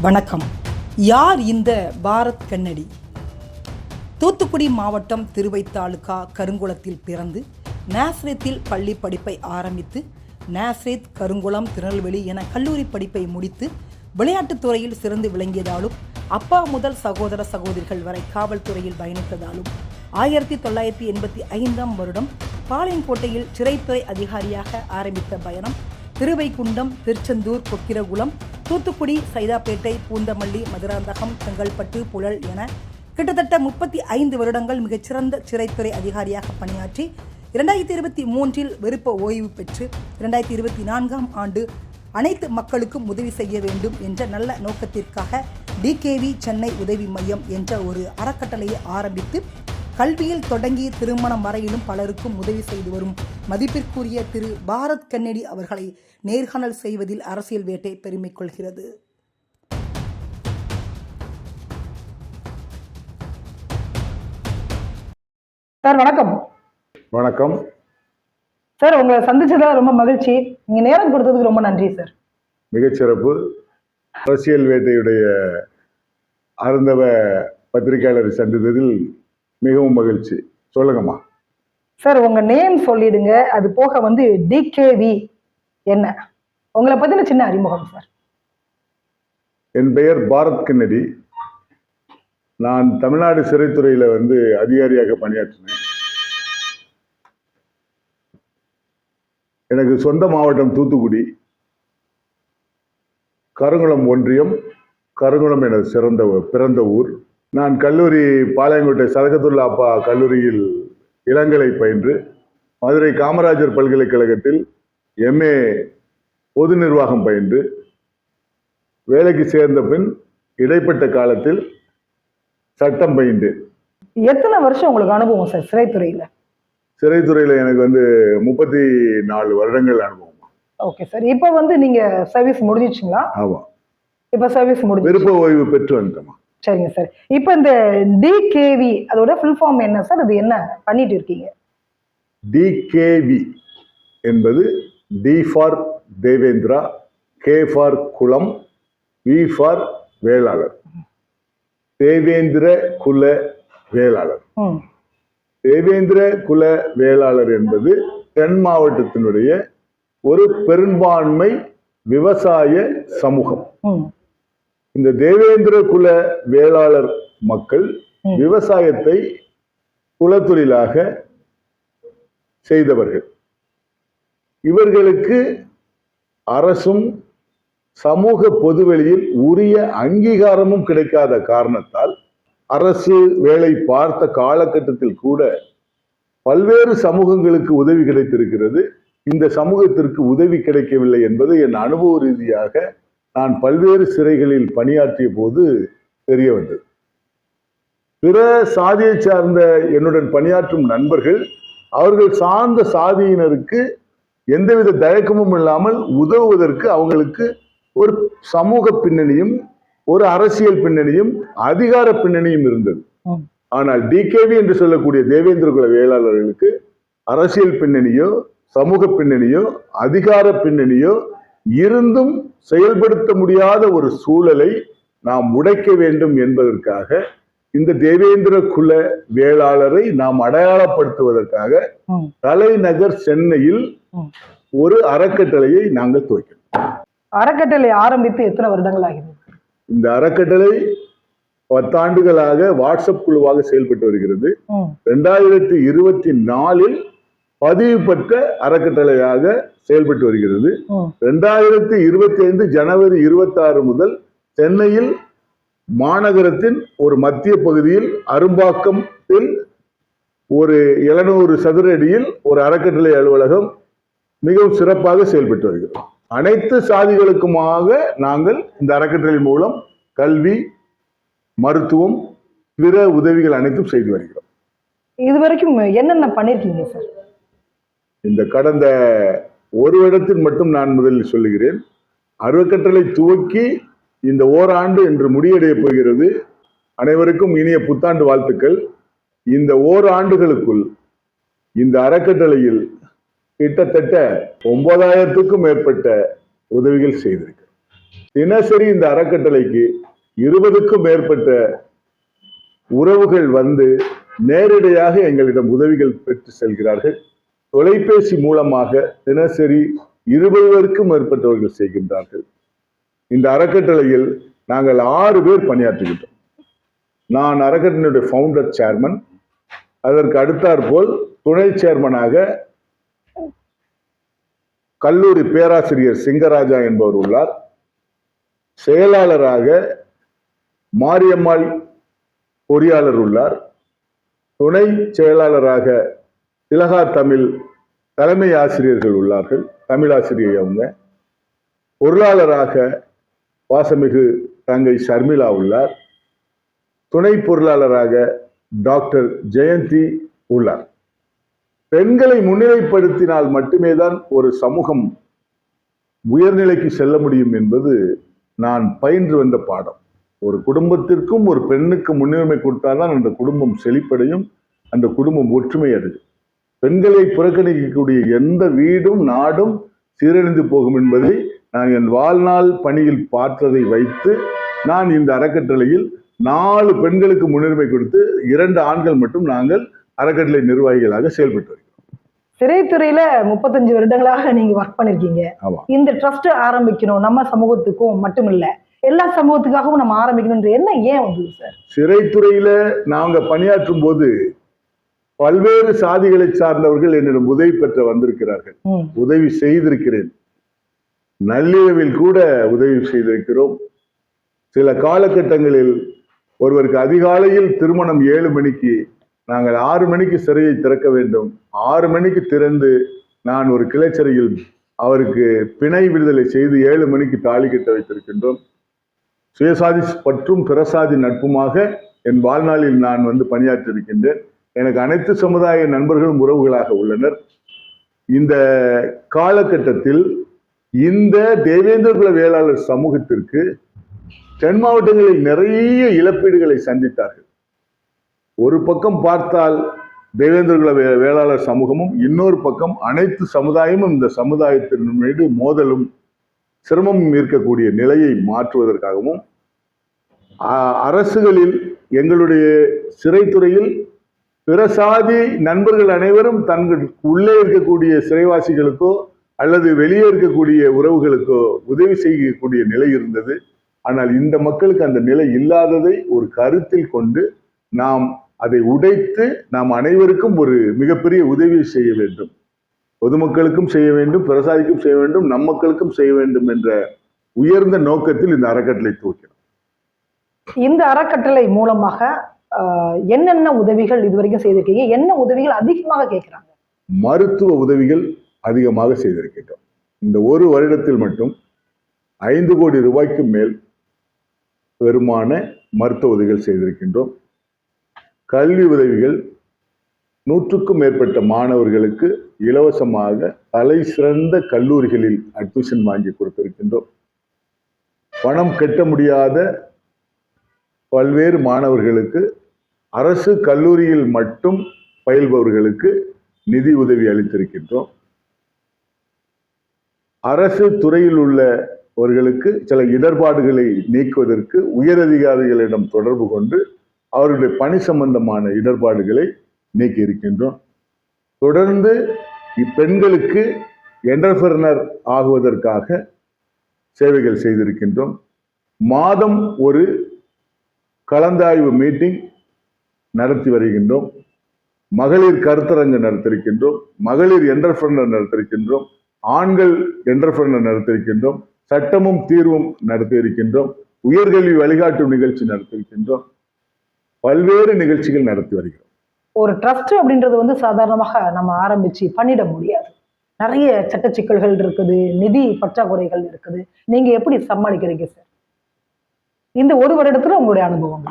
வணக்கம். யார் இந்த பாரத் கன்னடி? தூத்துக்குடி மாவட்டம் திருவை தாலுகா கருங்குளத்தில் பிறந்து நாசரேத்தில் பள்ளி படிப்பை ஆரம்பித்து நாசரேத், கருங்குளம், திருநெல்வேலி என கல்லூரி படிப்பை முடித்து விளையாட்டுத் துறையில் சிறந்து விளங்கியதாலும் அப்பா முதல் சகோதர சகோதரிகள் வரை காவல்துறையில் பயணித்ததாலும் 1985ஆம் வருடம் பாளையங்கோட்டையில் சிறைத்துறை அதிகாரியாக ஆரம்பித்த பயணம் திருவைகுண்டம், திருச்செந்தூர், கொக்கிரகுளம், தூத்துக்குடி, சைதாப்பேட்டை, பூந்தமல்லி, மதுராந்தகம், செங்கல்பட்டு, புழல் என கிட்டத்தட்ட 35 வருடங்கள் மிகச்சிறந்த சிறைத்துறை அதிகாரியாக பணியாற்றி 2023இல் விருப்ப ஓய்வு பெற்று 2024ஆம் ஆண்டு அனைத்து மக்களுக்கும் உதவி செய்ய வேண்டும் என்ற நல்ல நோக்கத்திற்காக டிகேவி சென்னை உதவி மையம் என்ற ஒரு அறக்கட்டளையை ஆரம்பித்து கல்வியில் தொடங்கி திருமணம் வரையிலும் பலருக்கும் உதவி செய்து வரும் மதிப்பிற்குரிய திரு பாரத் கன்னடி அவர்களை நேர்காணல் செய்வதில் அரசியல் வேட்டை பெருமை கொள்கிறது. சார் வணக்கம். வணக்கம் சார், உங்களை சந்திச்சதா ரொம்ப மகிழ்ச்சி. நீங்க நேரம் கொடுத்ததுக்கு ரொம்ப நன்றி சார். மிகச்சிறப்பு. அரசியல் வேட்டையுடைய அருந்தவ பத்திரிகையாளரை சந்தித்ததில் மிகவும் மகிழ்ச்சி. சொல்லுங்கம்மா. சார், உங்க நேம் சொல்லிடுங்க. அது போக டிகேவி என்ன, உங்களை பத்தின சின்ன அறிமுகம் சார். என் பெயர் பாரத் கன்னடி. நான் தமிழ்நாடு சிறைத்துறையில அதிகாரியாக பணியாற்றினேன். எனக்கு சொந்த மாவட்டம் தூத்துக்குடி, கருங்குளம் ஒன்றியம். கருங்குளம் எனது பிறந்த ஊர். நான் கல்லூரி பாளையங்கோட்டை சதகத்துல்லா அப்பா கல்லூரியில் இளங்கலை பயின்று மதுரை காமராஜர் பல்கலைக்கழகத்தில் எம்ஏ பொது நிர்வாகம் பயின்று வேலைக்கு சேர்ந்த பின் இடைப்பட்ட காலத்தில் சட்டம் பயின்று. எத்தனை வருஷம் உங்களுக்கு அனுபவம் சார் சிறைத்துறையில? சிறைத்துறையில எனக்கு 34 வருடங்கள் அனுபவம். Okay sir. இப்போ நீங்க சர்வீஸ் முடிஞ்சிச்சுங்களா? ஆமா, இப்போ சர்வீஸ் முடிஞ்சு விருப்ப ஓய்வு பெற்று வந்துட்டோமா. சரிங்க சார். இப்போ இந்த டிகேவி அதோட ஃபுல் ஃபார்ம் என்ன சார்? அது என்ன பண்ணிட்டு இருக்கீங்க? டிகேவி என்பது D for Devendra, K for குளம், வி ஃபார் வேளாளர். தேவேந்திர குல வேளாளர். தேவேந்திர குல வேளாளர் என்பது தென் மாவட்டத்தினுடைய ஒரு பெரும்பான்மை விவசாய சமூகம். இந்த தேவேந்திர குல வேளாளர் மக்கள் விவசாயத்தை குலத்தொழிலாக செய்தவர்கள். இவர்களுக்கு அரசும் சமூக பொதுவெளியில் உரிய அங்கீகாரமும் கிடைக்காத காரணத்தால் அரசு வேலை பார்த்த காலகட்டத்தில் கூட பல்வேறு சமூகங்களுக்கு உதவி கிடைத்திருக்கிறது. இந்த சமூகத்திற்கு உதவி கிடைக்கவில்லை என்பது என் அனுபவ ரீதியாக நான் பல்வேறு சிறைகளில் பணியாற்றிய போது தெரிய வந்தது. பிற சாதியை சார்ந்த என்னுடன் பணியாற்றும் நண்பர்கள் அவர்கள் சார்ந்த சாதியினருக்கு எந்தவித தயக்கமும் இல்லாமல் உதவுவதற்கு அவங்களுக்கு ஒரு சமூக பின்னணியும் ஒரு அரசியல் பின்னணியும் அதிகார பின்னணியும் இருந்தது. ஆனால் டிகேவி என்று சொல்லக்கூடிய தேவேந்திர குல வேளாளர்களுக்கு அரசியல் பின்னணியோ சமூக பின்னணியோ அதிகார பின்னணியோ இருந்தும் செயல்படுத்த முடியாத ஒரு சூழலை நாம் உடைக்க வேண்டும் என்பதற்காக இந்த தேவேந்திர குல வேளாளரை நாம் அடையாளப்படுத்துவதற்காக தலைநகர் சென்னையில் ஒரு அறக்கட்டளையை நாங்கள் துவக்கினோம். அறக்கட்டளை ஆரம்பித்து எத்தனை வருடங்கள் ஆகிறது? இந்த அறக்கட்டளை 10 ஆண்டுகளாக வாட்ஸ்அப் குழுவாக செயல்பட்டு வருகிறது. 2024இல் பதிவு பெற்ற அறக்கட்டளையாக செயல்பட்டு வருகிறது. 2025 ஜனவரி 26 முதல் சென்னையில் மாநகரத்தின் ஒரு மத்திய பகுதியில் அரும்பாக்கத்தில் ஒரு 700 சதுர அடியில் ஒரு அறக்கட்டளை அலுவலகம் மிகவும் சிறப்பாக செயல்பட்டு வருகிறது. அனைத்து சாதிகளுக்குமாக நாங்கள் இந்த அறக்கட்டளை மூலம் கல்வி, மருத்துவம், பிற உதவிகள் அனைத்தும் செய்து வருகிறோம். இதுவரைக்கும் என்னென்ன பண்ணிருக்கீங்க சார்? இந்த கடந்த ஒரு வருடத்தில் மட்டும் நான் முதலில் சொல்லுகிறேன். அறக்கட்டளை துவக்கி இந்த ஓராண்டு என்று முடிவடைய போகிறது. அனைவருக்கும் இனிய புத்தாண்டு வாழ்த்துக்கள். இந்த ஓராண்டுகளுக்குள் இந்த அறக்கட்டளையில் கிட்டத்தட்ட 9,000க்கும் மேற்பட்ட உதவிகள் செய்திருக்கிறோம். தினசரி இந்த அறக்கட்டளைக்கு 20க்கும் மேற்பட்ட உறவுகள் வந்து நேரடியாக எங்களிடம் உதவிகள் பெற்று செல்கிறார்கள். தொலைபேசி மூலமாக தினசரி 20க்கும் மேற்பட்டவர்கள் செய்கின்றார்கள். இந்த அறக்கட்டளையில் நாங்கள் 6 பேர் பணியாற்றுகின்றோம். நான் அறக்கட்டளையுடைய ஃபவுண்டர் சேர்மன். அதற்கு அடுத்தாற்போல் துணை சேர்மனாக கல்லூரி பேராசிரியர் சிங்கராஜா என்பவர் உள்ளார். செயலாளராக மாரியம்மாள் பொறியாளர் உள்ளார். துணை செயலாளராக திலகா தமிழ் தலைமை ஆசிரியர்கள் உள்ளார்கள், தமிழ் ஆசிரியை அவங்க. பொருளாளராக வாசமிகு தங்கை ஷர்மிளா உள்ளார். துணை பொருளாளராக டாக்டர் ஜெயந்தி உள்ளார். பெண்களை முன்னிலைப்படுத்தினால் மட்டுமே தான் ஒரு சமூகம் உயர்நிலைக்கு செல்ல முடியும் என்பது நான் பயின்று வந்த பாடம். ஒரு குடும்பத்திற்கும் ஒரு பெண்ணுக்கு முன்னுரிமை கொடுத்தால்தான் அந்த குடும்பம் செழிப்படையும், அந்த குடும்பம் ஒற்றுமை அடையும். பெண்களை புறக்கணிக்கக்கூடிய எந்த வீடும் நாடும் சீரழிந்து போகும் என்பதை நான் என் வாழ்நாள் பணியில் பார்த்ததை வைத்து நான் இந்த அறக்கட்டளையில் 4 பெண்களுக்கு முன்னுரிமை கொடுத்து 2 ஆண்கள் மட்டும் நாங்கள் அறக்கட்டளை நிர்வாகிகளாக செயல்பட்டு வருகிறோம். சிறைத்துறையில 35 வருடங்களாக நீங்க ஒர்க் பண்ணிருக்கீங்க. இந்த ட்ரஸ்ட் ஆரம்பிக்கணும் நம்ம சமூகத்துக்கும் மட்டும் இல்ல, எல்லா சமூகத்துக்காகவும் நம்ம ஆரம்பிக்கணும்ன்ற என்ன ஏன் வந்தது சார்? சிறைத்துறையில நாங்க பணியாற்றும் போது பல்வேறு சாதிகளை சார்ந்தவர்கள் என்னிடம் உதவி பெற்ற வந்திருக்கிறார்கள். உதவி செய்திருக்கிறேன். நள்ளிரவில் கூட உதவி செய்திருக்கிறோம். சில காலகட்டங்களில் ஒருவருக்கு அதிகாலையில் திருமணம் 7 மணிக்கு, நாங்கள் 6 மணிக்கு சிறையை திறக்க வேண்டும். 6 மணிக்கு திறந்து நான் ஒரு கிளைச்சறையில் அவருக்கு பிணை விடுதலை செய்து 7 மணிக்கு தாலி கட்ட வைத்திருக்கின்றோம். சுயசாதி பற்றும் பிரசாதி நட்புமாக என் வாழ்நாளில் நான் வந்து பணியாற்றிருக்கின்றேன். எனக்கு அனைத்து சமுதாய நண்பர்களும் உறவுகளாக உள்ளனர். இந்த காலகட்டத்தில் இந்த தேவேந்திர குல வேளாளர் சமூகத்திற்கு தென் மாவட்டங்களில் நிறைய இழப்பீடுகளை சந்தித்தார்கள். ஒரு பக்கம் பார்த்தால் தேவேந்திர குல வேளாளர் சமூகமும், இன்னொரு பக்கம் அனைத்து சமுதாயமும் இந்த சமுதாயத்தின் மீது மோதலும் சிரமமும் இருக்கக்கூடிய நிலையை மாற்றுவதற்காகவும், அரசுகளில் எங்களுடைய சிறைத்துறையில் பிற சாதி நண்பர்கள் அனைவரும் தங்கள் உள்ளே இருக்கக்கூடிய சிறைவாசிகளுக்கோ அல்லது வெளியே இருக்கக்கூடிய உறவுகளுக்கோ உதவி செய்யக்கூடிய நிலை இருந்தது. ஆனால் இந்த மக்களுக்கு அந்த நிலை இல்லாததை ஒரு கருத்தில் கொண்டு நாம் அதை உடைத்து நாம் அனைவருக்கும் ஒரு மிகப்பெரிய உதவி செய்ய வேண்டும். பொதுமக்களுக்கும் செய்ய வேண்டும், பிரசாதிக்கும் செய்ய வேண்டும், நம் மக்களுக்கும் செய்ய வேண்டும் என்ற உயர்ந்த நோக்கத்தில் இந்த அறக்கட்டளை துவக்கிறோம். இந்த அறக்கட்டளை மூலமாக என்னென்ன உதவிகள் இதுவரைக்கும் செய்திருக்கீங்க? என்ன உதவிகள் அதிகமாக கேட்கிறாங்க? மருத்துவ உதவிகள் அதிகமாக செய்திருக்கின்றோம். இந்த ஒரு வருடத்தில் மட்டும் 5 கோடி ரூபாய்க்கு மேல் பெருமான மருத்துவ உதவிகள் செய்திருக்கின்றோம். கல்வி உதவிகள் 100க்கும் மேற்பட்ட மாணவர்களுக்கு இலவசமாக தலை சிறந்த கல்லூரிகளில் அட்மிஷன் வாங்கி கொடுத்திருக்கின்றோம். பணம் கட்ட முடியாத பல்வேறு மாணவர்களுக்கு அரசு கல்லூரியில் மட்டும் பயில்பவர்களுக்கு நிதி உதவி அளித்திருக்கின்றோம். அரசு துறையில் உள்ளவர்களுக்கு சில இடர்பாடுகளை நீக்குவதற்கு உயரதிகாரிகளிடம் தொடர்பு கொண்டு அவர்களுடைய பணி சம்பந்தமான இடர்பாடுகளை நீக்கி இருக்கின்றோம். தொடர்ந்து இப்பெண்களுக்கு என்டர்பிரனர் ஆகுவதற்காக சேவைகள் செய்திருக்கின்றோம். மாதம் ஒரு கலந்தாய்வு மீட்டிங் நடத்தி வருகின்றோம். மகளிர் கருத்தரங்கு நடத்திருக்கின்றோம். மகளிர் என்டர்பிரனர் நடத்திருக்கின்றோம். ஆண்கள் என்டர்பிரனர் நடத்திருக்கின்றோம். சட்டமும் தீர்வும் நடத்தி இருக்கின்றோம். உயர்கல்வி வழிகாட்டும் நிகழ்ச்சி நடத்திருக்கின்றோம். பல்வேறு நிகழ்ச்சிகள் நடத்தி வருகிறோம். ஒரு ட்ரஸ்ட் அப்படின்றது வந்து சாதாரணமாக நம்ம ஆரம்பிச்சு பண்ணிட முடியாது. நிறைய சட்ட சிக்கல்கள் இருக்குது, நிதி பற்றாக்குறைகள் இருக்குது. நீங்க எப்படி சமாளிக்கிறீங்க சார்? இந்த ஒரு வருடத்துல உங்களுடைய அனுபவம்?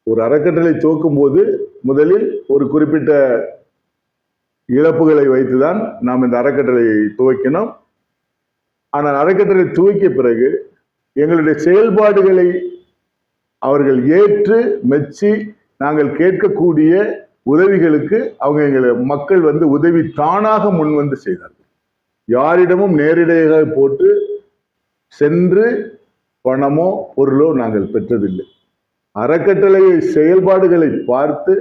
ஒரு அறக்கட்டளை துவக்கும் போது முதலில் ஒரு குறிப்பிட்ட இழப்புகளை வைத்துதான் நாம் இந்த அறக்கட்டளையை துவக்கினோம். ஆனால் அறக்கட்டளை துவக்கிய பிறகு எங்களுடைய செயல்பாடுகளை அவர்கள் ஏற்று மெச்சி நாங்கள் கேட்கக்கூடிய உதவிகளுக்கு அவங்க எங்களை மக்கள் வந்து உதவி தானாக முன் வந்து செய்தார்கள். யாரிடமும் நேரிடையாக போட்டு சென்று பணமோ பொருளோ நாங்கள் பெற்றதில்லை. அறக்கட்டளை செயல்பாடுகளை பார்த்து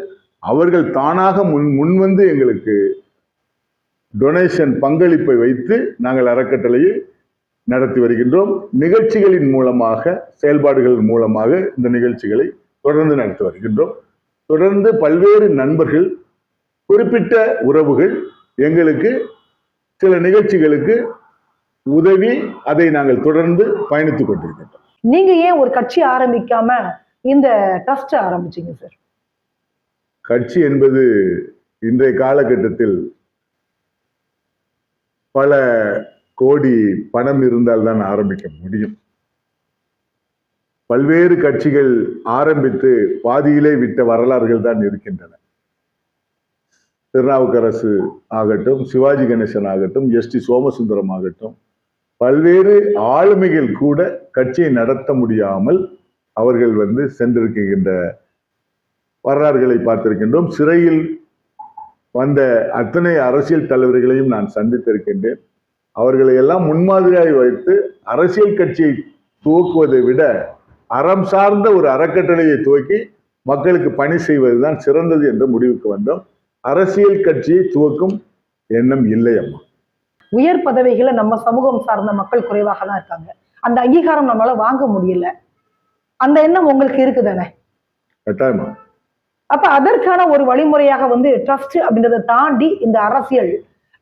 அவர்கள் தானாக முன்வந்து எங்களுக்கு டொனேஷன் பங்களிப்பை வைத்து நாங்கள் அறக்கட்டளையை நடத்தி வருகின்றோம். நிகழ்ச்சிகளின் மூலமாக, செயல்பாடுகள் மூலமாக இந்த நிகழ்ச்சிகளை தொடர்ந்து நடத்தி வருகின்றோம். தொடர்ந்து பல்வேறு நண்பர்கள், குறிப்பிட்ட உறவுகள் எங்களுக்கு சில நிகழ்ச்சிகளுக்கு உதவி, அதை நாங்கள் தொடர்ந்து பயணித்துக் கொண்டிருக்கின்றோம். நீங்க ஏன் ஒரு கட்சி ஆரம்பிக்காம இந்த ட்ரஸ்ட் ஆரம்பிச்சீங்க சார்? கட்சி என்பது இன்றைய காலகட்டத்தில் பல கோடி பணம் இருந்தால் தான் ஆரம்பிக்க முடியும். பல்வேறு கட்சிகள் ஆரம்பித்து பாதியிலே விட்ட வரலாறுகள் தான் இருக்கின்றன. திருநாவுக்கரசு ஆகட்டும், சிவாஜி கணேசன் ஆகட்டும், எஸ்டி சோமசுந்தரம் ஆகட்டும், பல்வேறு ஆளுமைகள் கூட கட்சியை நடத்த முடியாமல் அவர்கள் சென்றிருக்கின்ற வரலாறுகளை பார்த்திருக்கின்றோம். சிறையில் வந்த அத்தனை அரசியல் தலைவர்களையும் நான் சந்தித்திருக்கின்றேன். அவர்களை எல்லாம் முன்மாதிரியாய் வைத்து அரசியல் கட்சியை துவக்குவதை விட அறம் சார்ந்த ஒரு அறக்கட்டளையை துவக்கி மக்களுக்கு பணி செய்வதுதான் சிறந்தது என்ற முடிவுக்கு வந்தோம். அரசியல் கட்சியை துவக்கும் எண்ணம் இல்லை அம்மா. உயர் பதவிகளை நம்ம சமூகம் சார்ந்த மக்கள் குறைவாக தான் இருக்காங்க. அந்த அங்கீகாரம் நம்மளால வாங்க முடியல. அந்த எண்ணம் உங்களுக்கு இருக்குதானே? கட்டாயமா. அப்ப அதற்கான ஒரு வழிமுறையாக ட்ரஸ்ட் அப்படின்றத தாண்டி இந்த அரசியல்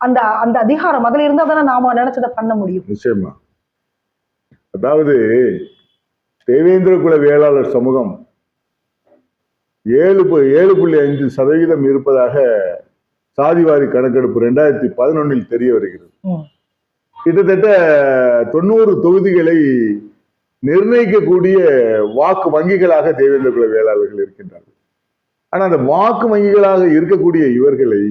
அந்த அந்த அதிகாரம் அதுல இருந்தா தானே நாம நினைச்சதை பண்ண முடியும். நிச்சயமா. அதாவது தேவேந்திர குல வேளாளர் சமூகம் 7.5% இருப்பதாக சாதிவாரி கணக்கெடுப்பு 2011 தெரிய வருகிறது. கிட்டத்தட்ட 90 தொகுதிகளை நிர்ணயிக்கக்கூடிய வாக்கு வங்கிகளாக தேவேந்திர குல வேளாளர்கள் இருக்கின்றார்கள். ஆனா அந்த வாக்கு வங்கிகளாக இருக்கக்கூடிய இவர்களை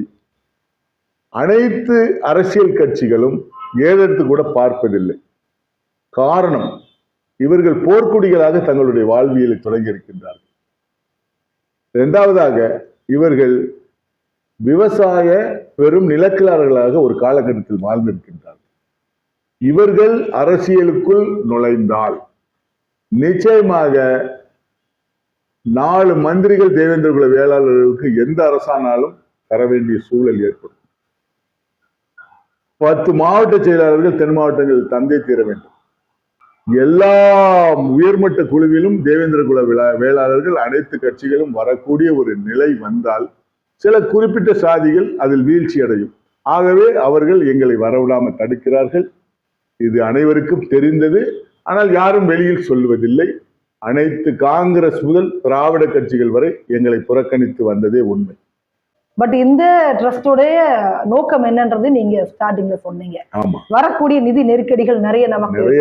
அனைத்து அரசியல் கட்சிகளும் ஏறெடுத்து கூட பார்ப்பதில்லை. காரணம், இவர்கள் போர்க்குடிகளாக தங்களுடைய வாழ்வியலை தொடங்கி இருக்கின்றார்கள். இரண்டாவதாக, இவர்கள் விவசாய பெரும் நிலக்கிழார்களாக ஒரு காலகட்டத்தில் வாழ்ந்திருக்கின்றார்கள். இவர்கள் அரசியலுக்குள் நுழைந்தால் நிச்சயமாக 4 மந்திரிகள் தேவேந்திர குல வேளாளர்களுக்கு எந்த அரசானாலும் தர வேண்டிய சூழல் ஏற்படும். 10 மாவட்ட செயலாளர்கள் தென் மாவட்டங்களில் தந்தை தீர வேண்டும். எல்லா உயர்மட்ட குழுவிலும் தேவேந்திர குல வேளாளர்கள் அனைத்து கட்சிகளும் வரக்கூடிய ஒரு நிலை வந்தால் சில குறிப்பிட்ட சாதிகள் அதில் வீழ்ச்சி அடையும். ஆகவே அவர்கள் எங்களை வரவிடாமல் தடுக்கிறார்கள். இது அனைவருக்கும் தெரிந்தது. ஆனால் யாரும் வெளியில் சொல்லுவதில்லை. அனைத்து காங்கிரஸ் முதல் திராவிட கட்சிகள் வரை எங்களை புறக்கணித்து வந்ததே உண்மை. பட் இந்த ட்ரஸ்டோடைய நோக்கம் என்னன்றது நீங்க ஸ்டார்டிங்ல சொன்னீங்க. ஆமா, வரக்கூடிய நிதி நெருக்கடிகள் நிறைய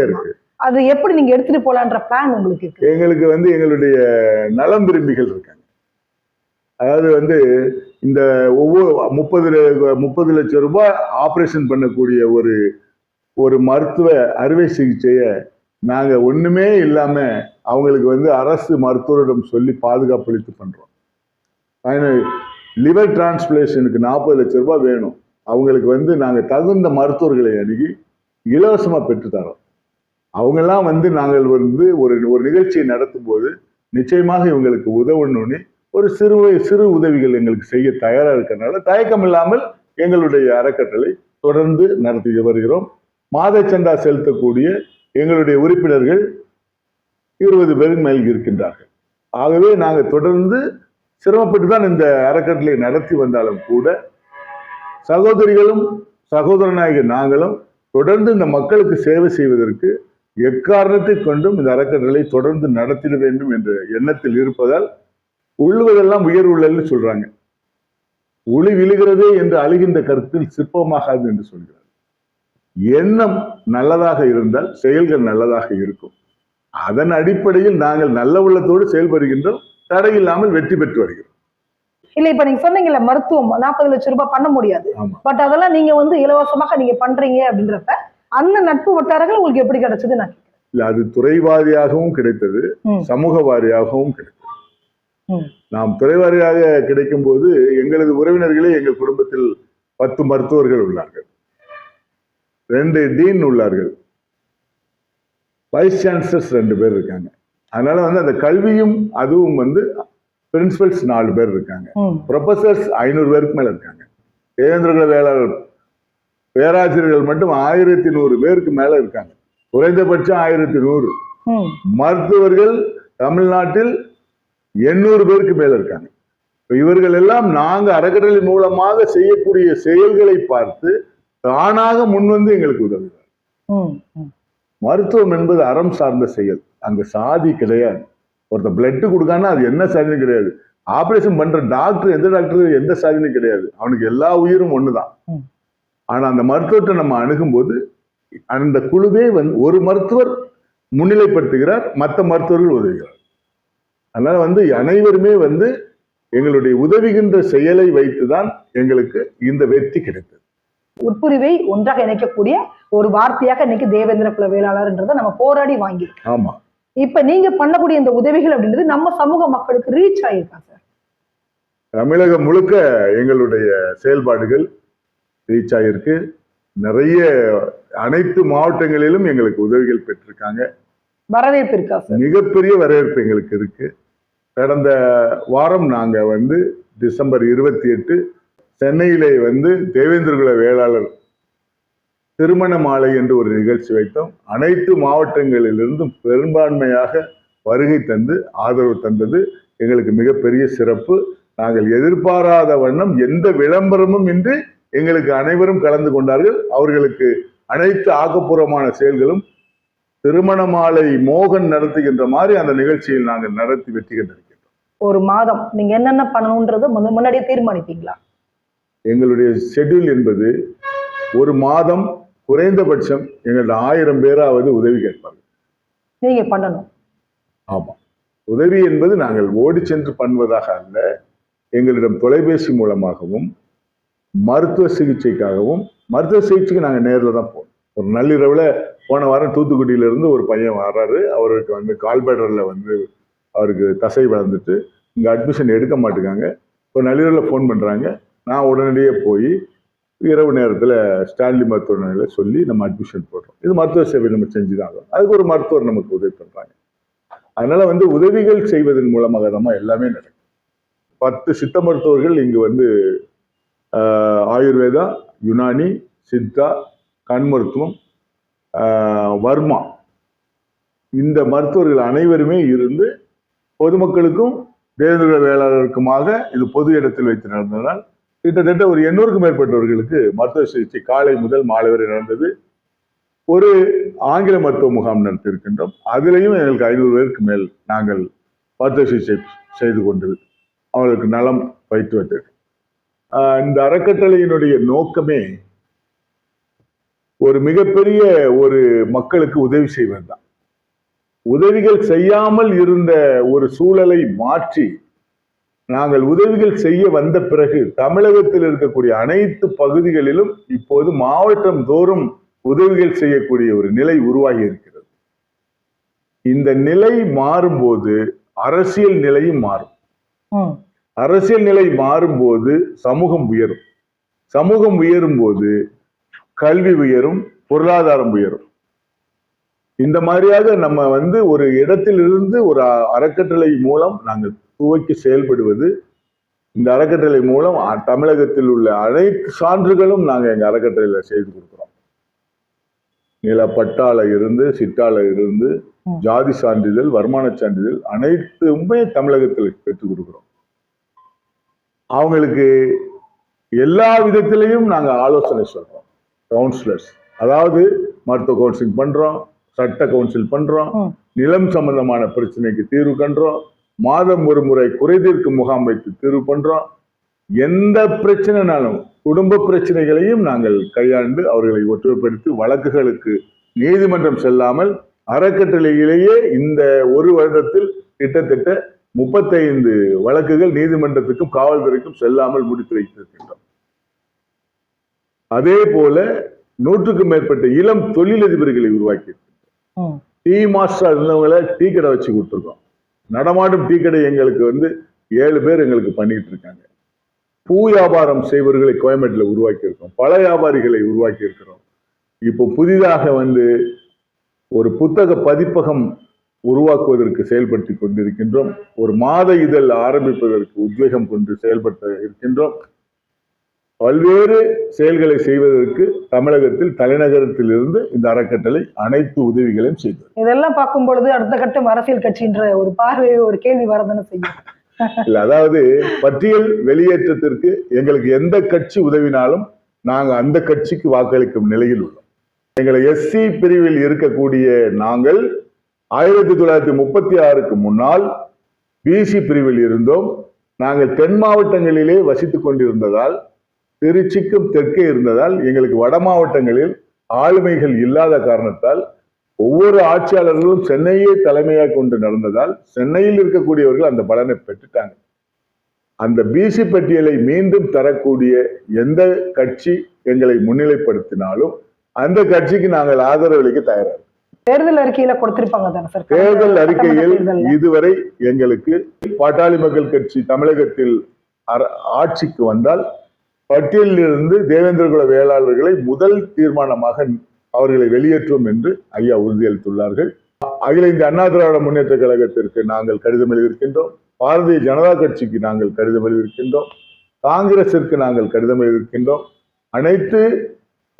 இருக்கு. அது எப்படி நீங்க எடுத்துட்டு போலான்ற பிளான் உங்களுக்கு இருக்கு? எங்களுக்கு எங்களுடைய நலம் விரும்பிகள் இருக்காங்க. அதாவது இந்த ஒவ்வொரு 30 லட்சம் ரூபாய் ஆபரேஷன் பண்ணக்கூடிய ஒரு மருத்துவ அறுவை சிகிச்சையை நாங்க ஒண்ணுமே இல்லாம அவங்களுக்கு அரசு மருத்துவரிடம் சொல்லி பாதுகாப்பு அளித்து பண்றோம். லிவர் டிரான்ஸ்பிளேஷனுக்கு 40 லட்சம் ரூபாய் வேணும். அவங்களுக்கு நாங்க தகுந்த மருத்துவர்களை அணுகி இலவசமா பெற்று தரோம். அவங்கெல்லாம் நாங்கள் ஒரு நிகழ்ச்சியை நடத்தும் போது நிச்சயமாக இவங்களுக்கு உதவணும்னு ஒரு சிறு உதவிகள் எங்களுக்கு செய்ய தயாரா இருக்கிறதுனால தயக்கம் இல்லாமல் எங்களுடைய அறக்கட்டளை தொடர்ந்து நடத்தி வருகிறோம். மாத சந்தா செலுத்தக்கூடிய எங்களுடைய உறுப்பினர்கள் 20 பேருக்கு மேல் இருக்கின்றார்கள். ஆகவே நாங்கள் தொடர்ந்து சிரமப்பட்டு தான் இந்த அறக்கட்டளை நடத்தி வந்தாலும் கூட சகோதரிகளும் சகோதரனாகிய நாங்களும் தொடர்ந்து இந்த மக்களுக்கு சேவை செய்வதற்கு எக்காரணத்தை கொண்டும் இந்த அறக்கட்டளை தொடர்ந்து நடத்திட வேண்டும் என்ற எண்ணத்தில் இருப்பதால் உள்ளுவதெல்லாம் உயர் உள்ளல்னு சொல்றாங்க. ஒளி விழுகிறதே என்று அழுகின்ற கருத்தில் சிற்பமாகாது என்று சொல்கிறார். எண்ணம் நல்லதாக இருந்தால் செயல்கள் நல்லதாக இருக்கும். அதன் அடிப்படையில் நாங்கள் நல்ல உள்ளத்தோடு செயல்படுகின்றோம். தடையில்லாமல் வெற்றி பெற்று வருகிறோம். இல்ல, இப்ப நீங்க சொன்னீங்கல்ல மருத்துவம் 40 லட்சம் ரூபாய் பண்ண முடியாது. பட் அதெல்லாம் நீங்க இலவசமாக நீங்க பண்றீங்க அப்படின்றப்ப அந்த நட்பு வட்டாரங்கள் உங்களுக்கு எப்படி கிடைச்சது? நான் இல்ல, அது துறை வாரியாகவும் கிடைத்தது, சமூக வாரியாகவும் கிடைத்தது. நாம் துறை வாரியாக கிடைக்கும் போது எங்களது உறவினர்களே எங்கள் குடும்பத்தில் 10 மருத்துவர்கள் உள்ளார்கள், 2 டீன் உள்ளார்கள், வைஸ் சான்சலர்ஸ் 2 பேர் இருக்காங்க. அதனால வந்து அந்த கல்வியும் அதுவும் வந்து பிரின்சிபல்ஸ் 4 பேர் இருக்காங்க. ப்ரொஃபசர்ஸ் 500 பேருக்கு மேல இருக்காங்க. தேவேந்திரகுல வேளாளர் பேராசிரியர்கள் மட்டும் 1100 பேருக்கு மேல இருக்காங்க. குறைந்தபட்சம் 1100. மருத்துவர்கள் தமிழ்நாட்டில் 800 பேருக்கு மேல இருக்காங்க. இவர்கள் எல்லாம் நாங்க அறக்கட்டளை மூலமாக செய்யக்கூடிய செயல்களை பார்த்து தானாக முன்வந்து எங்களுக்கு உதவுகிறார். மருத்துவம் என்பது அறம் சார்ந்த செயல். அங்க சாதி கிடையாது. ஒருத்த பிளட் கொடுக்கான்னா அது என்ன சாதியும் கிடையாது. ஆபரேஷன் பண்ற டாக்டர் எந்த டாக்டர் எந்த சாதியும் கிடையாது. அவனுக்கு எல்லா உயிரும் ஒண்ணுதான். ஆனா அந்த மருத்துவத்தை நம்ம அணுகும்போது அந்த குழுவே வந்து ஒரு மருத்துவர் முன்னிலைப்படுத்துகிறார், மற்ற மருத்துவர்கள் உதவுகிறார். அதனால வந்து அனைவருமே வந்து எங்களுடைய உதவுகின்ற செயலை வைத்துதான் எங்களுக்கு இந்த வெற்றி கிடைத்தது. உட்புரிவை ஒன்றாக இணைக்கக்கூடிய ஒரு வார்த்தையாக இன்னைக்கு தேவேந்திர குல வேளாளர்ன்றதை நம்ம போராடி வாங்கிருக்கோம். ஆமா. இப்ப நீங்க பண்ணக்கூடிய இந்த உதவிகள் அப்படின்றது நம்ம சமூக மக்களுக்கு ரீச் ஆயிருக்கா சார்? தமிழகம் முழுக்க எங்களுடைய செயல்பாடுகள் ரீச் ஆயிருக்கு. நிறைய அனைத்து மாவட்டங்களிலும் எங்களுக்கு உதவிகள் பெற்றிருக்காங்க. வரவேற்பு இருக்கா சார்? மிகப்பெரிய வரவேற்பு எங்களுக்கு இருக்கு. கடந்த வாரம் நாங்க வந்து டிசம்பர் 28 சென்னையிலே வந்து தேவேந்திரகுல வேளாளர் திருமண மாலை என்று ஒரு நிகழ்ச்சி வைத்தோம். அனைத்து மாவட்டங்களிலிருந்தும் பெரும்பான்மையாக வருகை தந்து ஆதரவு தந்தது எங்களுக்கு மிகப்பெரிய சிறப்பு. நாங்கள் எதிர்பாராத வண்ணம் எந்த விளம்பரமும் இன்றி எங்களுக்கு அனைவரும் கலந்து கொண்டார்கள். அவர்களுக்கு அனைத்து ஆக்கப்பூர்வமான செயல்களும் திருமண மாலை மோகன் நடத்துகின்ற மாதிரி அந்த நிகழ்ச்சியில் நாங்கள் நடத்தி வெற்றி கண்டிருக்கின்றோம். ஒரு மாதம் நீங்க என்னென்ன பண்ணணும்ன்றது முன்னாடியே தீர்மானிப்பீங்களா? எங்களுடைய ஷெட்யூல் என்பது ஒரு மாதம் குறைந்தபட்சம் எங்கள்ட்ட 1000 பேராவது உதவி கேட்பார்கள். நீங்க பண்ணணும். ஆமா. உதவி என்பது நாங்கள் ஓடி சென்று பண்ணுவதாக அல்ல. எங்களிடம் தொலைபேசி மூலமாகவும் மருத்துவ சிகிச்சைக்காகவும், மருத்துவ சிகிச்சைக்கு நாங்கள் நேரில் தான் போனோம். ஒரு நள்ளிரவுல போன வாரம் தூத்துக்குடியில இருந்து ஒரு பையன் வர்றாரு. அவருக்கு வந்து கால்பேடர்ல வந்து அவருக்கு தசை வளர்ந்துட்டு இங்க அட்மிஷன் எடுக்க மாட்டேங்காங்க. ஒரு நள்ளிரவுல ஃபோன் பண்றாங்க. நான் உடனடியே போய் இரவு நேரத்தில் ஸ்டான்லி மருத்துவமனையில் சொல்லி நம்ம அட்மிஷன் போடுறோம். இது மருத்துவ சேவை நம்ம செஞ்சுதான். அதுக்கு ஒரு மருத்துவர் நமக்கு உதவி பண்றாங்க. அதனால வந்து உதவிகள் செய்வதன் மூலமாக தான் எல்லாமே நடக்கும். 10 சித்த மருத்துவர்கள் இங்கு வந்து ஆயுர்வேதா, யுனானி, சித்தா, கண் மருத்துவம், வர்மா, இந்த மருத்துவர்கள் அனைவருமே இருந்து பொதுமக்களுக்கும் தேவேந்திர வேளாளருக்குமாக இது பொது இடத்தில் வைத்து நடந்ததால் கிட்டத்தட்ட ஒரு 800க்கும் மேற்பட்டவர்களுக்கு மருத்துவ சிகிச்சை காலை முதல் மாலை வரை நடந்தது. ஒரு ஆங்கில மருத்துவ முகாம் நடத்தியிருக்கின்றோம். அதிலையும் எங்களுக்கு 500 பேருக்கு மேல் நாங்கள் மருத்துவ சிகிச்சை செய்து கொண்டு அவர்களுக்கு நலம் வைத்து வந்தது. இந்த அறக்கட்டளையினுடைய நோக்கமே ஒரு மிகப்பெரிய ஒரு மக்களுக்கு உதவி செய்வதுதான். உதவிகள் செய்யாமல் இருந்த ஒரு சூழலை மாற்றி நாங்கள் உதவிகள் செய்ய வந்த பிறகு தமிழகத்தில் இருக்கக்கூடிய அனைத்து பகுதிகளிலும் இப்போது மாவட்டம் தோறும் உதவிகள் செய்யக்கூடிய ஒரு நிலை உருவாகி இருக்கிறது. இந்த நிலை மாறும்போது அரசியல் நிலையும் மாறும். அரசியல் நிலை மாறும்போது சமூகம் உயரும். சமூகம் உயரும் போது கல்வி உயரும், பொருளாதாரம் உயரும். இந்த மாதிரியாக நம்ம வந்து ஒரு இடத்திலிருந்து ஒரு அறக்கட்டளை மூலம் நாங்கள் துவக்கி செயல்படுவது. இந்த அறக்கட்டளை மூலம் தமிழகத்தில் உள்ள அனைத்து சான்றுகளும் நாங்கள் எங்க அறக்கட்டளையில செய்து கொடுக்கிறோம். நிலப்பட்டால இருந்து, சிட்டால இருந்து, ஜாதி சான்றிதழ், வருமான சான்றிதழ் அனைத்துமே தமிழகத்தில் பெற்றுக் கொடுக்கிறோம். அவங்களுக்கு எல்லா விதத்திலையும் நாங்க ஆலோசனை சொல்றோம். கவுன்சிலர்ஸ், அதாவது மருத்துவ கவுன்சிலிங் பண்றோம், சட்ட கவுன்சில் பண்றோம், நிலம் சம்பந்தமான பிரச்சனைக்கு தீர்வு கண்டோம், மாதம் ஒரு முறை குறைதீர்க்கும் முகாம் வைத்து தீர்வு பண்றோம். எந்த பிரச்சனைனாலும் குடும்ப பிரச்சனைகளையும் நாங்கள் கையாண்டு அவர்களை ஒற்றுமைப்படுத்தி வழக்குகளுக்கு நீதிமன்றம் செல்லாமல் அறக்கட்டளையிலேயே இந்த ஒரு வருடத்தில் கிட்டத்தட்ட 35 வழக்குகள் நீதிமன்றத்துக்கும் காவல்துறைக்கும் செல்லாமல் முடித்து வைத்திருக்கின்றோம். அதே போல 100க்கும் மேற்பட்ட இளம் தொழிலதிபர்களை உருவாக்கி இருக்கின்றோம். டீ மாஸ்டர் இருந்தவங்களை டீ கடை வச்சு கொடுத்துருக்கோம். நடமாடும் டீ கடை எங்களுக்கு வந்து 7 பேர் எங்களுக்கு பண்ணிட்டு இருக்காங்க. பூ வியாபாரம் செய்வர்களை கோயம்பேட்டில் உருவாக்கி இருக்கோம். பல வியாபாரிகளை உருவாக்கி இருக்கிறோம். இப்போ புதிதாக வந்து ஒரு புத்தக பதிப்பகம் உருவாக்குவதற்கு செயல்படுத்தி கொண்டிருக்கின்றோம். ஒரு மாத இதழ் ஆரம்பிப்பதற்கு உத்வேகம் கொண்டு செயல்படுத்த இருக்கின்றோம். பல்வேறு செயல்களை செய்வதற்கு தமிழகத்தில் தலைநகரத்தில் இருந்து இந்த அறக்கட்டளை அனைத்து உதவிகளையும் செய்தது. இதெல்லாம் பார்க்கும் பொழுது அடுத்த கட்டம் அரசியல் கட்சின்ற ஒரு பார்வையை ஒரு கேள்வி வரதானே செய்யும். இல்ல, அதாவது பட்டியல் வெளியேற்றத்திற்கு எங்களுக்கு எந்த கட்சி உதவினாலும் நாங்க அந்த கட்சிக்கு வாக்களிக்கும் நிலையில் உள்ளோம். எங்களை எஸ்சி பிரிவில் இருக்கக்கூடிய நாங்கள் 1936க்கு முன்னால் பிசி பிரிவில் இருந்தோம். நாங்கள் தென் மாவட்டங்களிலே வசித்துக் கொண்டிருந்ததால், திருச்சிக்கும் தெற்கே இருந்ததால், எங்களுக்கு வட மாவட்டங்களில் ஆளுமைகள் இல்லாத காரணத்தால் ஒவ்வொரு ஆட்சியாளர்களும் சென்னையை தலைமையாக கொண்டு நடந்ததால் சென்னையில் இருக்கக்கூடியவர்கள் அந்த பலனை பெற்றுட்டாங்க. அந்த பிசி பட்டியலை மீண்டும் தரக்கூடிய எந்த கட்சி எங்களை முன்னிலைப்படுத்தினாலும் அந்த கட்சிக்கு நாங்கள் ஆதரவளிக்க தயாராக. தேர்தல் அறிக்கையில கொடுத்திருப்பாங்க தானே சார்? தேர்தல் அறிக்கையில் இதுவரை எங்களுக்கு பாட்டாளி மக்கள் கட்சி தமிழகத்தில் ஆட்சிக்கு வந்தால் பட்டியலில் இருந்து தேவேந்திரகுல வேளாளர்களை முதல் தீர்மானமாக அவர்களை வெளியேற்றும் என்று ஐயா உறுதியளித்துள்ளார்கள். அகில இந்திய அண்ணா திராவிட முன்னேற்ற கழகத்திற்கு நாங்கள் கடிதம் எழுதியிருக்கின்றோம். பாரதிய ஜனதா கட்சிக்கு நாங்கள் கடிதம் எழுதியிருக்கின்றோம். காங்கிரசிற்கு நாங்கள் கடிதம் எழுதியிருக்கின்றோம். அனைத்து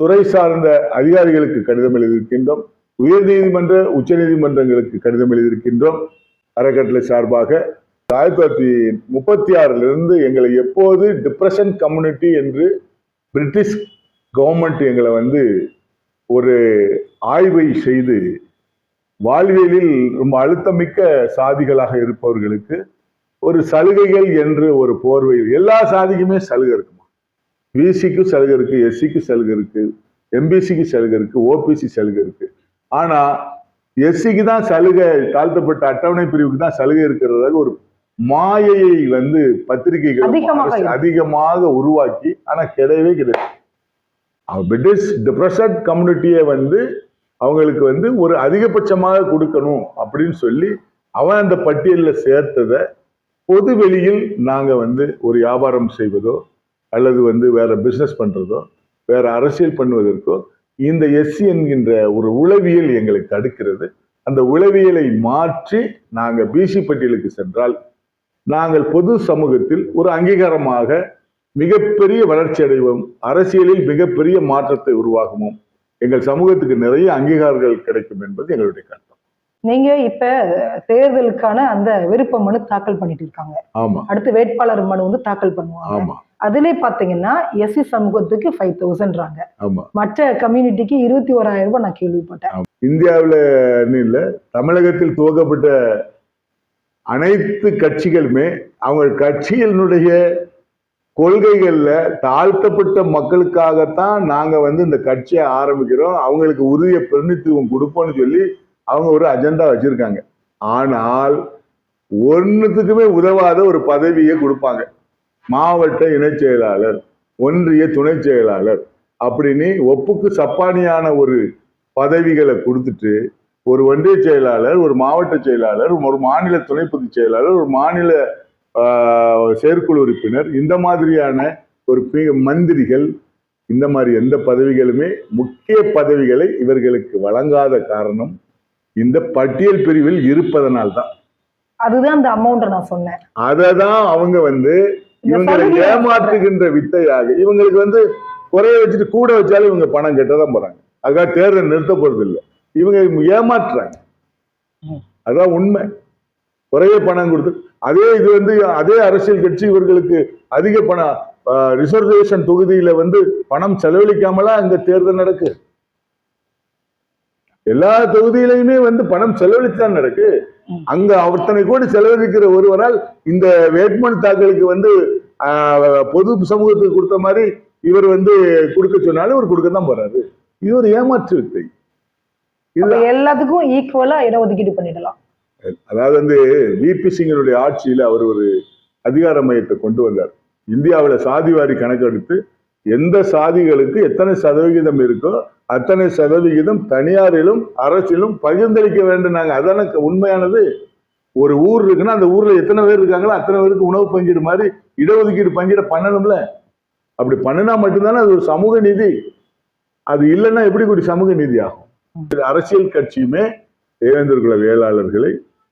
துறை சார்ந்த அதிகாரிகளுக்கு கடிதம் எழுதியிருக்கின்றோம். உயர் நீதிமன்ற உச்ச நீதிமன்றங்களுக்கு கடிதம் எழுதியிருக்கின்றோம். அறக்கட்டளை சார்பாக 1936 எங்களை எப்போது டிப்ரெஷன் கம்யூனிட்டி என்று பிரிட்டிஷ் கவர்மெண்ட் எங்களை ஒரு ஆய்வை செய்து வாழ்வியலில் ரொம்ப அழுத்தமிக்க சாதிகளாக இருப்பவர்களுக்கு ஒரு சலுகைகள் என்று ஒரு போர்வையில் எல்லா சாதிக்குமே சலுகை இருக்குமா. பிசிக்கு சலுகை இருக்கு, எஸ்சிக்கு சலுகை இருக்கு, எம்பிசிக்கு சலுகை இருக்கு, ஓபிசி சலுகை இருக்கு. ஆனா எஸ்சிக்கு தான் சலுகை, தாழ்த்தப்பட்ட அட்டவணை பிரிவுக்கு தான் சலுகை இருக்கிறதாக ஒரு மாயையை பத்திரிகைகள் அதிகமாக உருவாக்கி, ஆனா கிடையவே கிடையாது. பிரிட்டிஷ் டிப்ரெஷன் கம்யூனிட்டியை அவங்களுக்கு ஒரு அதிகபட்சமாக கொடுக்கணும் அப்படின்னு சொல்லி அவன் அந்த பட்டியலில் சேர்த்ததை பொது வெளியில் நாங்க ஒரு வியாபாரம் செய்வதோ அல்லது வேற பிசினஸ் பண்றதோ வேற அரசியல் பண்ணுவதற்கோ இந்த எஸ்சி என்கின்ற ஒரு உளவியல் எங்களை தடுக்கிறது. அந்த உளவியலை மாற்றி நாங்க பிசி பட்டியலுக்கு சென்றால் நாங்கள் பொது சமூகத்தில் ஒரு அங்கீகாரமாக மிகப்பெரிய வளர்ச்சி அடைவோம், அரசியலில் மிகப்பெரிய மாற்றத்தை உருவாகுவோம், எங்கள் சமூகத்துக்கு நிறைய அங்கீகாரங்கள் கிடைக்கும் என்பது எங்களுடைய கருத்து. நீங்க இப்ப தேர்தலுக்கான அந்த விருப்ப மனு தாக்கல் பண்ணிட்டு இருக்காங்க. ஆமா. அடுத்து வேட்பாளர் மனு தாக்கல் பண்ணுவாங்க. ஆமா. அதுல பாத்தீங்கன்னா எஸ்சி சமூகத்துக்கு 5,000ன்றாங்க. ஆமா. மற்ற கம்யூனிட்டிக்கு 21,000 ரூபாய் நான் கேள்விப்பட்டேன். இந்தியாவில இல்ல, தமிழகத்தில் துவக்கப்பட்ட அனைத்து கட்சிகளுமே அவங்க கட்சிகளினுடைய கொள்கைகள்ல தாழ்த்தப்பட்ட மக்களுக்காகத்தான் நாங்க இந்த கட்சியை ஆரம்பிக்கிறோம், அவங்களுக்கு உரிய பிரதிநிதித்துவம் கொடுப்போம்னு சொல்லி அவங்க ஒரு அஜெண்டா வச்சிருக்காங்க. ஆனால் ஒன்னுத்துக்குமே உதவாத ஒரு பதவியை கொடுப்பாங்க. மாவட்ட இணை செயலாளர், ஒன்றிய துணை செயலாளர் அப்படின்னு ஒப்புக்கு சப்பானியான ஒரு பதவிகளை கொடுத்துட்டு ஒரு ஒன்றிய செயலாளர், ஒரு மாவட்ட செயலாளர், ஒரு மாநில துணை பொதுச் செயலாளர், ஒரு மாநில செயற்குழு உறுப்பினர், இந்த மாதிரியான ஒரு மந்திரிகள், இந்த மாதிரி எந்த பதவிகளுமே முக்கிய பதவிகளை இவர்களுக்கு வழங்காத காரணம் இந்த பட்டியல் பிரிவில் இருப்பதனால்தான். அதுதான் அந்த அமௌண்ட் நான் சொன்னேன். அததான் அவங்க இவங்களை ஏமாற்றுகின்ற வித்தையாக இவங்களுக்கு குறைய வச்சுட்டு கூட வச்சாலும் இவங்க பணம் கெட்டதான் போறாங்க. அதுக்காக தேர்தல் நிறுத்த போறது இல்லை, இவங்க ஏமாற்றுறாங்க. அதான் உண்மை. குறைய பணம் கொடுத்து அதே அரசியல் கட்சி இவர்களுக்கு அதிக பணம் ரிசர்வேஷன் தொகுதியில பணம் செலவழிக்காமலா அங்க தேர்தல் நடக்கு. எல்லா தொகுதியிலையுமே பணம் செலவழித்தான் நடக்கு. அங்க அத்தனை கோடி செலவழிக்கிற ஒருவரால் இந்த வேட்புமனு தாக்கலுக்கு பொது சமூகத்துக்கு கொடுத்த மாதிரி இவர் கொடுக்க சொன்னாலும் இவர் கொடுக்கத்தான் போறாரு. இது ஒரு ஏமாற்று வித்தை. இது எல்லாத்துக்கும் ஈக்குவலா இடஒதுக்கீடு பண்ணிடலாம். அதாவது விபி சிங்கனுடைய ஆட்சியில அவர் ஒரு அதிகார மையத்தை கொண்டு வந்தார். இந்தியாவில சாதிவாரி கணக்கெடுத்து எந்த சாதிகளுக்கு எத்தனை சதவிகிதம் இருக்கோ அத்தனை சதவிகிதம் தனியாரிலும் அரசிலும் பகிர்ந்தளிக்க வேண்டும். நாங்க அதான உண்மையானது. ஒரு ஊர் இருக்குன்னா அந்த ஊர்ல எத்தனை பேர் இருக்காங்களோ அத்தனை பேருக்கு உணவு பங்கீடு மாதிரி இடஒதுக்கீடு பங்கீடு பண்ணணும்ல. அப்படி பண்ணினா மட்டும்தானே அது ஒரு சமூக நீதி. அது இல்லைன்னா எப்படி கூடி சமூக நீதி ஆகும்? அரசியல் கட்சியுமே தேவேந்திர குல வேளாளர்களை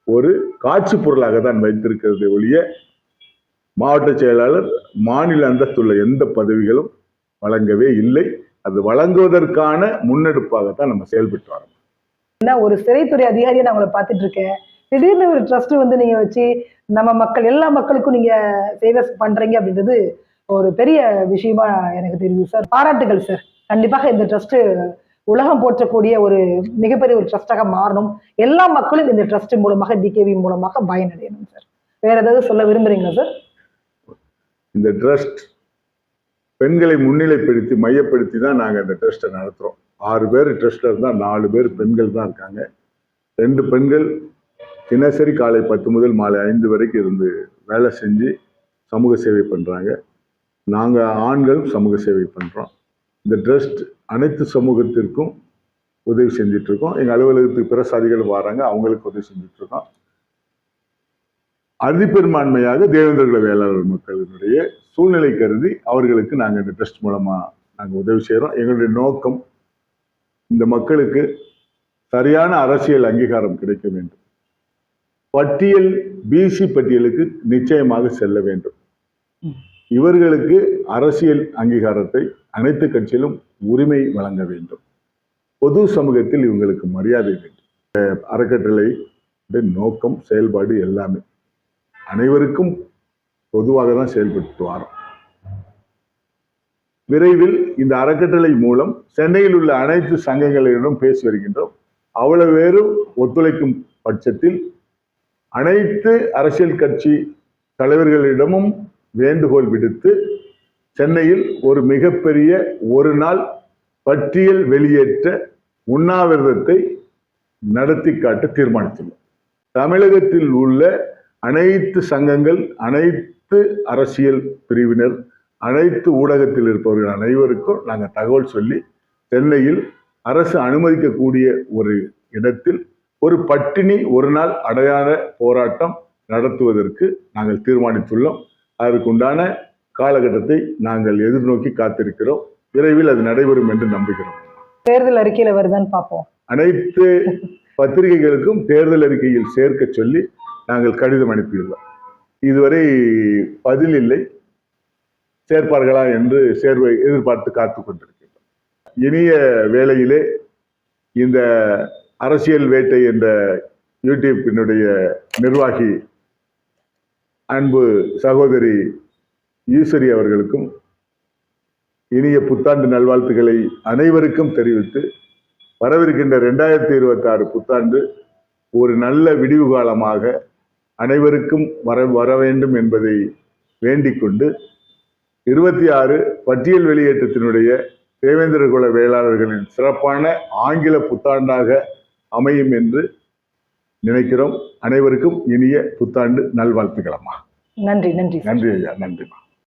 ஒரு காட்சி பொருளாக தான் வைத்திருக்கிறது ஒழிய மாவட்ட செயலாளர் மாநில அந்தஸ்துள்ள எந்த பதவிகளும் வழங்கவே இல்லை. அது வழங்குவதற்கான முன்னெடுப்பாகத்தான் நம்ம செயல்பட்டு வரோம். ஒரு சிறைத்துறை அதிகாரியை நான் உங்களை பார்த்துட்டு இருக்கேன். திடீர்னு ஒரு ட்ரஸ்ட் வந்து நீங்க வச்சு நம்ம மக்கள் எல்லா மக்களுக்கும் நீங்க சேவை பண்றீங்க அப்படின்றது ஒரு பெரிய விஷயமா எனக்கு தெரியுது சார். பாராட்டுகள் சார். கண்டிப்பாக இந்த ட்ரஸ்ட் உலகம் போற்றக்கூடிய ஒரு மிகப்பெரிய ஒரு ட்ரஸ்டாக மாறணும். எல்லா மக்களும் இந்த ட்ரஸ்ட் மூலமாக டிகேவி மூலமாக பயனடையணும் சார். வேற ஏதாவது சொல்ல விரும்புறீங்களா சார்? இந்த ட்ரஸ்ட் பெண்களை முன்னிலைப்படுத்தி மையப்படுத்தி தான் நாங்கள் இந்த ட்ரஸ்ட்டை நடத்துகிறோம். 6 பேர் ட்ரஸ்ட்ல இருந்தால் 4 பேர் பெண்கள் தான் இருக்காங்க. 2 பெண்கள் தினசரி காலை 10 முதல் மாலை 5 வரைக்கும் இருந்து வேலை செஞ்சு சமூக சேவை பண்ணுறாங்க. நாங்கள் ஆண்கள் சமூக சேவை பண்ணுறோம். இந்த ட்ரஸ்ட் அனைத்து சமூகத்திற்கும் உதவி செஞ்சிட்ருக்கோம். எங்கள் அலுவலகத்துக்கு பிற சாதிகள் வராங்க, அவங்களுக்கு உதவி செஞ்சிட்ருக்கோம். அதிபெரும்பான்மையாக தேவேந்திர குல வேளாளர் மக்களினுடைய சூழ்நிலை கருதி அவர்களுக்கு நாங்கள் இந்த ட்ரஸ்ட் மூலமாக நாங்கள் உதவி செய்கிறோம். எங்களுடைய நோக்கம் இந்த மக்களுக்கு சரியான அரசியல் அங்கீகாரம் கிடைக்க வேண்டும். பட்டியல் பிசி பட்டியலுக்கு நிச்சயமாக செல்ல வேண்டும். இவர்களுக்கு அரசியல் அங்கீகாரத்தை அனைத்து கட்சியிலும் உரிமை வழங்க வேண்டும். பொது சமூகத்தில் இவங்களுக்கு மரியாதை வேண்டும். அறக்கட்டளை நோக்கம் செயல்பாடு எல்லாமே அனைவருக்கும் பொதுவாக தான் செயல்பட்டு வரோம். விரைவில் இந்த அறக்கட்டளை மூலம் சென்னையில் உள்ள அனைத்து சங்கங்களிடம் பேசி வருகின்றோம். அவ்வளவு பேரும் ஒத்துழைக்கும் பட்சத்தில் அனைத்து அரசியல் கட்சி தலைவர்களிடமும் வேண்டுகோள் விடுத்து சென்னையில் ஒரு மிகப்பெரிய ஒரு நாள் பட்டியல் வெளியேற்ற உண்ணாவிரதத்தை நடத்தி காட்ட தீர்மானித்துள்ளோம். தமிழகத்தில் உள்ள அனைத்து சங்கங்கள், அனைத்து அரசியல் பிரிவினர், அனைத்து ஊடகத்தில் இருப்பவர்கள் அனைவருக்கும் நாங்கள் தகவல் சொல்லி சென்னையில் அரசு அனுமதிக்கக்கூடிய ஒரு இடத்தில் ஒரு பட்டினி ஒரு நாள் அடையாள போராட்டம் நடத்துவதற்கு நாங்கள் தீர்மானித்துள்ளோம். அதற்குண்டான காலகட்டத்தை நாங்கள் எதிர்நோக்கி காத்திருக்கிறோம். விரைவில் அது நடைபெறும் என்று நம்புகிறோம். தேர்தல் அறிக்கையில வருதான்னு பார்ப்போம். அனைத்து பத்திரிகைகளுக்கும் தேர்தல் அறிக்கையில் சேர்க்க சொல்லி நாங்கள் கடிதம் அனுப்பியுள்ளோம். இதுவரை பதில் இல்லை. சேர்ப்பார்களா என்று சேர்வை எதிர்பார்த்து காத்து கொண்டிருக்கின்றோம். இனிய வேளையிலே இந்த அரசியல் வேட்டை என்ற யூடியூப்பினுடைய நிர்வாகி அன்பு சகோதரி ஈஸ்வரி அவர்களுக்கும் இனிய புத்தாண்டு நல்வாழ்த்துக்களை அனைவருக்கும் தெரிவித்து வரவிருக்கின்ற 2026 புத்தாண்டு ஒரு நல்ல விடிவு காலமாக அனைவருக்கும் வர வேண்டும் என்பதை வேண்டிக் கொண்டு 26 பட்டியல் வெளியேற்றத்தினுடைய தேவேந்திர குல வேளாளர்களின் சிறப்பான ஆங்கில புத்தாண்டாக அமையும் என்று நினைக்கிறோம். அனைவருக்கும் இனிய புத்தாண்டு நல்வாழ்த்துக்களம்மா. நன்றி. நன்றி நன்றி ஐயா. நன்றிம்மா.